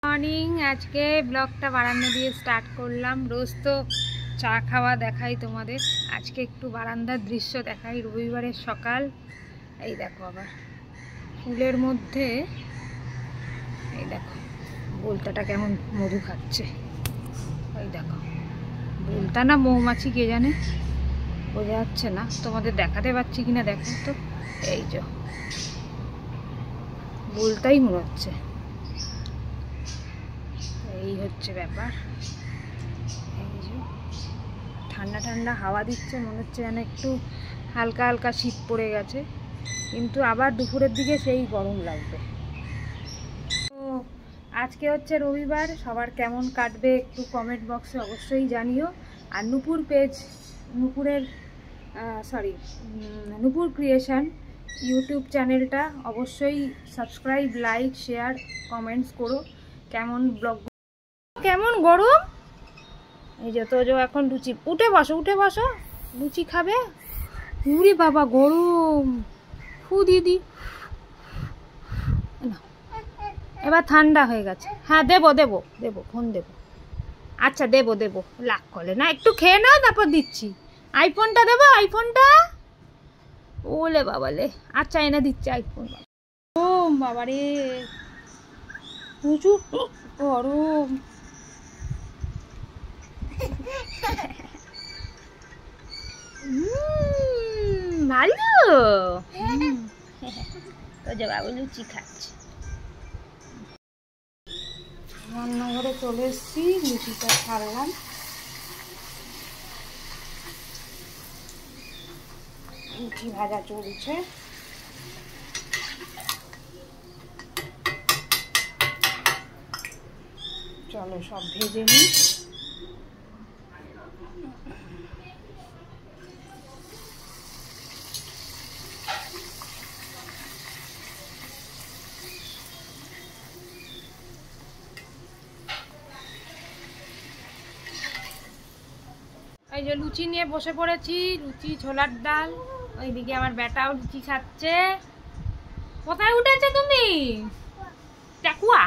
Morning, আজকে ব্লগটা বারান্দা দিয়ে স্টার্ট করলাম। রোজ তো চা খাওয়া দেখাই তোমাদের, আজকে একটু বারান্দার দৃশ্য দেখাই। রবিবারের সকাল, এই দেখো আবার ফুলের মধ্যে, এই দেখো বোলতাটা কেমন মধু খাচ্ছে। ওই দেখো বোলতা না মৌমাছি কে জানে, বোঝা যাচ্ছে না, তোমাদের দেখাতে পারছি কিনা দেখো তো। এই যে বোলতাই মনে হচ্ছে। এই হচ্ছে ব্যাপার। এই যে ঠান্ডা ঠান্ডা হাওয়া দিচ্ছে, মনে হচ্ছে যেন একটু হালকা হালকা শীত পড়ে গেছে, কিন্তু আবার দুপুরের দিকে সেই গরম লাগবে। তো আজকে হচ্ছে রবিবার, সবার কেমন কাটবে একটু কমেন্ট বক্সে অবশ্যই জানিও। আর নূপুর পেজ, নূপুর ক্রিয়েশন ইউটিউব চ্যানেলটা অবশ্যই সাবস্ক্রাইব, লাইক, শেয়ার, কমেন্টস করো। কেমন ব্লগ, কেমন গরম। এই যে তো এখন লুচি, উঠে বসো লুচি খাবে। উরে বাবা গরম, ফু দিদি। এবার ঠান্ডা হয়ে গেছে। হ্যাঁ দেবো ফোন দেবো। আচ্ছা দেবো লাখ করলে না, একটু খেয়ে নাও তারপর দিচ্ছি। আইফোনটা দেবো, আইফোনটা। ওলে বাবালে, আচ্ছা এনে দিচ্ছি আইফোন। ও বাবারে প্রচুর গরম। ভালো তো যে বাবু লুচি খাচ্ছে। রান্নাঘরে চলে এসছি, লুচিটা ছাড়লাম। লুচি ভাজা চলছে। চলো সব ভেজে নিই। এই যে লুচি নিয়ে বসে পড়েছি, লুচি ছোলার ডাল। ওইদিকে আমার বেটাও লুচি খাচ্ছে। কোথায় উঠেছে তুমি? টাকুয়া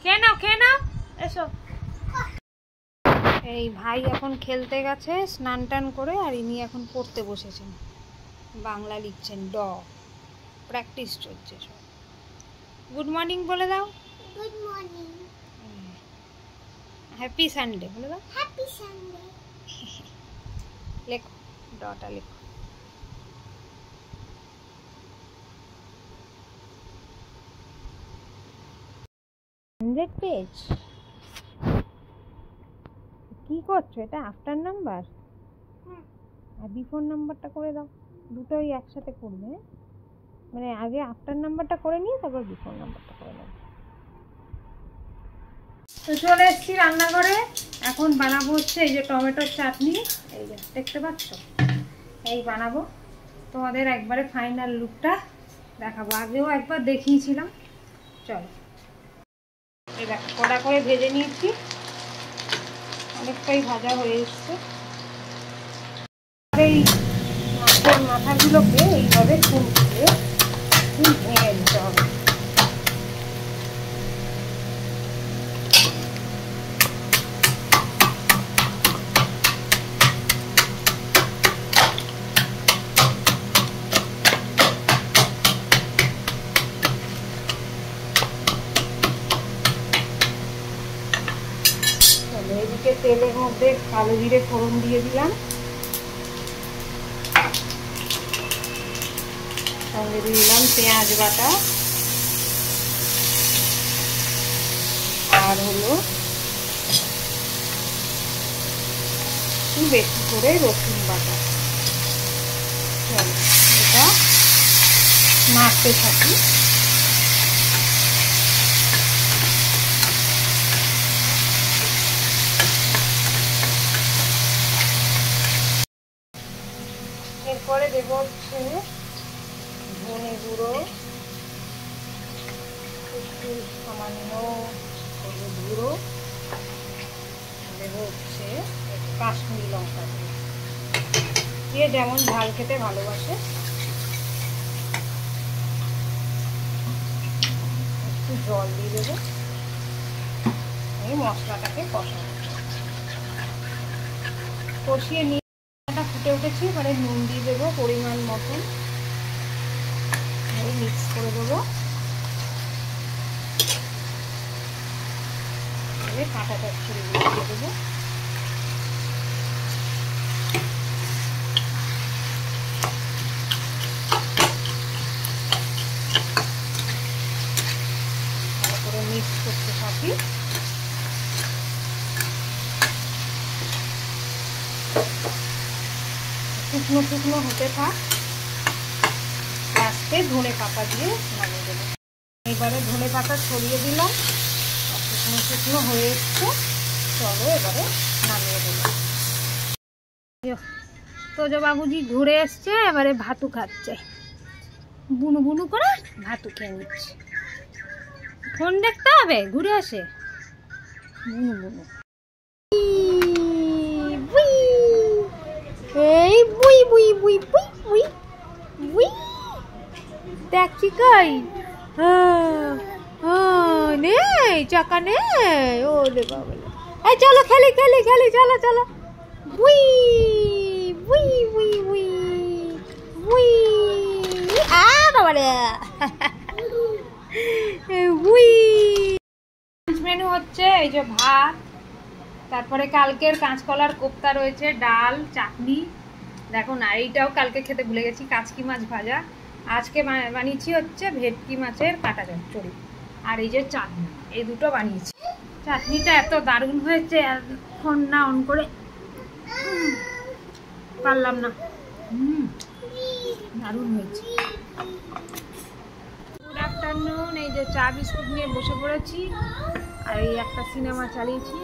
খেয়ে নাও এসো। এই ভাই এখন খেলতে গেছে স্নান টান করে, আর ইনি এখন পড়তে বসেছেন, বাংলা লিখছেন, প্র্যাকটিস চলছে সব। গুড মর্নিং বলে দাও। Good morning. হ্যাপি সানডে বলে দাও। Happy Sunday. লেখো, ডটা লেখো। পেজ কি করছো? এটা আফটার নাম্বার আর বিফোর নাম্বারটা করে দাও, দুটোই একসাথে করবে। মানে আগে আফটার নাম্বারটা করে নিয়ে তারপর বিফোর নাম্বারটা করে দাও। তো চলে এসেছি রান্নাঘরে, এখন বানাবো হচ্ছে এই যে টমেটোর চাটনি। এই যে দেখতে পাচ্ছ, এই বানাবো। তোমাদের একবারে ফাইনাল লুকটা দেখাবো, আগেও একবার দেখিয়েছিলাম। চলো, এই দেখ কড়া করে ভেজে নিয়েছি, অনেকটাই ভাজা হয়ে এসছে। এই মাছের মাথাগুলোকে এইভাবে খুঁজে ভেঙে দিতে হবে। এদিকে তেলের মধ্যে কালো জিরে ফোড়ন দিয়ে দিলাম, সঙ্গে দিয়ে দিলাম পেঁয়াজ বাটা, আর হলো বেশি করে রসুন বাটা। চলো এটা নাড়তে থাকি। এরপরে দেবো হচ্ছে ধনে গুঁড়ো, একটু সামান্য হলুদ গুঁড়ো, দেবো হচ্ছে কাশ্মীরি লঙ্কা গুঁড়ো। যে যেমন ঝাল খেতে ভালোবাসে। একটু জল দিয়ে দেবো, এই মশলাটাকে কষিয়ে নিয়ে ফুটে উঠেছি, এবারে নুন দিয়ে দেবো পরিমাণ মতন, মিক্স করে দেবো। কাঁটা চচ্চড়ি দিয়ে দেবো। ভালো করে মিক্স করতে থাকি। শুকনো শুকনো হতে থাক, লাস্টে ধনে পাতা দিয়ে নামিয়ে দেবো। এবারে ধনে পাতা ছড়িয়ে দিলাম, শুকনো শুকনো হয়ে এসছে। চলো এবারে নামিয়ে দেবো। তোজো বাবুজি ঘুরে এসছে, এবারে ভাতু খাচ্ছে, বুনু বুনু করে ভাতু খেয়ে নিচ্ছে। ফোন দেখতে হবে, ঘুরে আসে বুনু বুনু। এই বুই বুই বুই বুই বুই বুই দেখছি কই নেই, চাকা নেই। ও রে বাবা, এই চলো খেলি খেলি খেলি, চলো চলো। বুই বুই বুই বুই বুই বাবা রে বুই। মেনু হচ্ছে এই যে ভাত, তারপরে কালকের কাঁচকলার কোপ্তা রয়েছে, ডাল, চাটনি। দেখো না, এইটাও কালকে খেতে ভুলে গেছি, কাচকি মাছ ভাজা। আজকে বানিয়েছি হচ্ছে ভেটকি মাছের কাঁটা চচ্চড়ি, আর এই যে চাটনি, এই দুটো বানিয়েছি। চাটনিটা এত দারুণ হয়েছে, এখন না অন করে পারলাম না, দারুণ হয়েছে। Good afternoon. এই যে চা বিস্কুট নিয়ে বসে পড়েছি, আর এই একটা সিনেমা চালিয়েছি,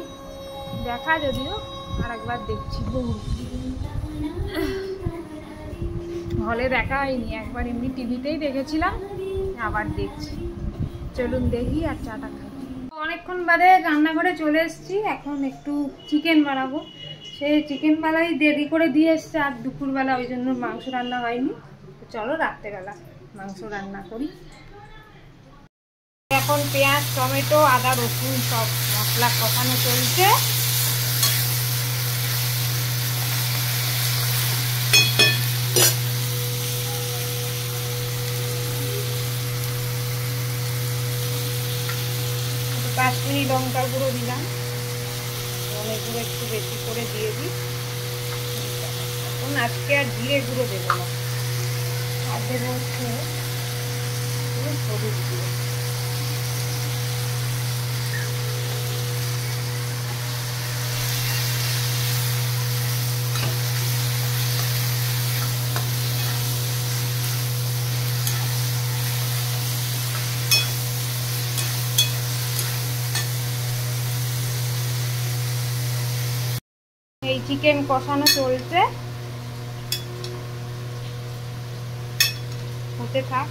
দেখা যদিও আর একবার দেখছি। বহু হলে দেখা হয়নি, একবার এমনি টিভিতেই দেখেছিলাম, আবার দেখছি। চলুন দেখি আর চাটা খাই। অনেকক্ষণ বাদে রান্নাঘরে চলে এসেছি, এখন একটু চিকেন বানাবো। সে চিকেন বেলায় দেরি করে দিয়ে এসছে, আর দুপুরবেলা ওই জন্য মাংস রান্না হয়নি। চলো রাত্রেবেলা মাংস রান্না করি। এখন পেঁয়াজ, টমেটো, আদা, রসুন সব মশলা কষানো চলছে। কাশ্মীরি লঙ্কার গুঁড়ো দিলাম, ধনের গুঁড়ো একটু বেশি করে দিয়ে দিই। এখন আজকে আর জিরে গুঁড়ো দেবো না, আর দেবো হচ্ছে হলুদ গুঁড়ো। এই চিকেন কষানো চলছে, হতে থাক।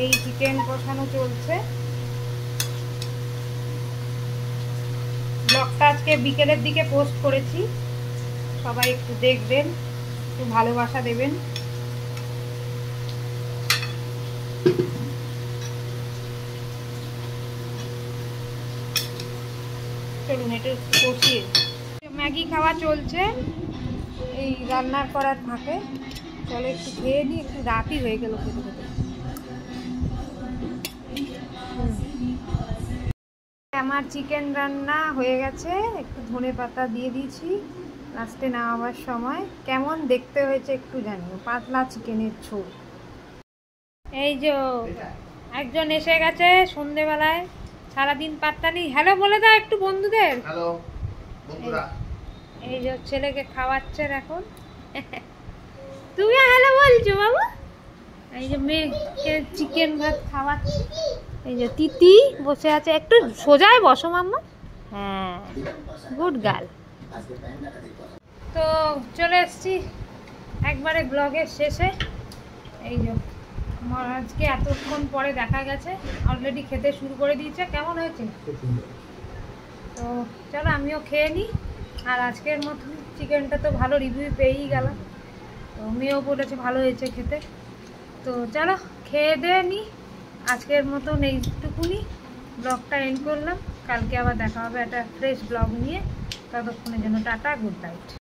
এই চিকেন কষানো চলছে। ব্লগটা আজকে বিকেলের দিকে পোস্ট করেছি, সবাই একটু দেখবেন, একটু ভালোবাসা দেবেন। চলুন এটা একটু কষিয়ে। ম্যাগি খাওয়া চলছে এই রান্নার করার ফাঁকে। চলো একটু খেয়ে নিই, একটু রাতই হয়ে গেল খেতে খেতে। আমার চিকেন রান্না হয়ে গেছে, একটু ধনে পাতা দিয়ে দিয়েছি লাস্টে নামাবার সময়। কেমন দেখতে হয়েছে একটু জানিও, পাতলা চিকেনের ঝোল। এই যে একজন এসে গেছে সন্ধেবেলায়, সারাদিন পাত্তা নেই। হ্যালো বলে দাও একটু বন্ধুদের। হ্যালো বন্ধুরা। এই যে ছেলেকে খাওয়াচ্ছেন এখন। তুমি হ্যালো বলছো বাবু? এই যে মেয়েকে চিকেন ভাত খাওয়াচ্ছে। এই যে তিতি বসে আছে, একটু সোজায় বসো মাম্মা। হ্যাঁ, গুড গার্ল। তো চলে এসছি একবারে ব্লগের শেষে। এই যে আজকে এতক্ষণ পরে দেখা গেছে, অলরেডি খেতে শুরু করে দিয়েছে। কেমন হয়েছে? তো চলো আমিও খেয়ে নিই, আর আজকের মতন চিকেনটা তো ভালো রিভিউ পেয়েই গেলাম, তো মেয়েও বলেছে ভালো হয়েছে খেতে। তো চলো খেয়ে দিয়ে নি, আজকের মতন এইটুকুনি ব্লগটা এন্ড করলাম। কালকে আবার দেখা হবে একটা ফ্রেশ ব্লগ নিয়ে, ততক্ষণের জন্য টাটা, গুড নাইট।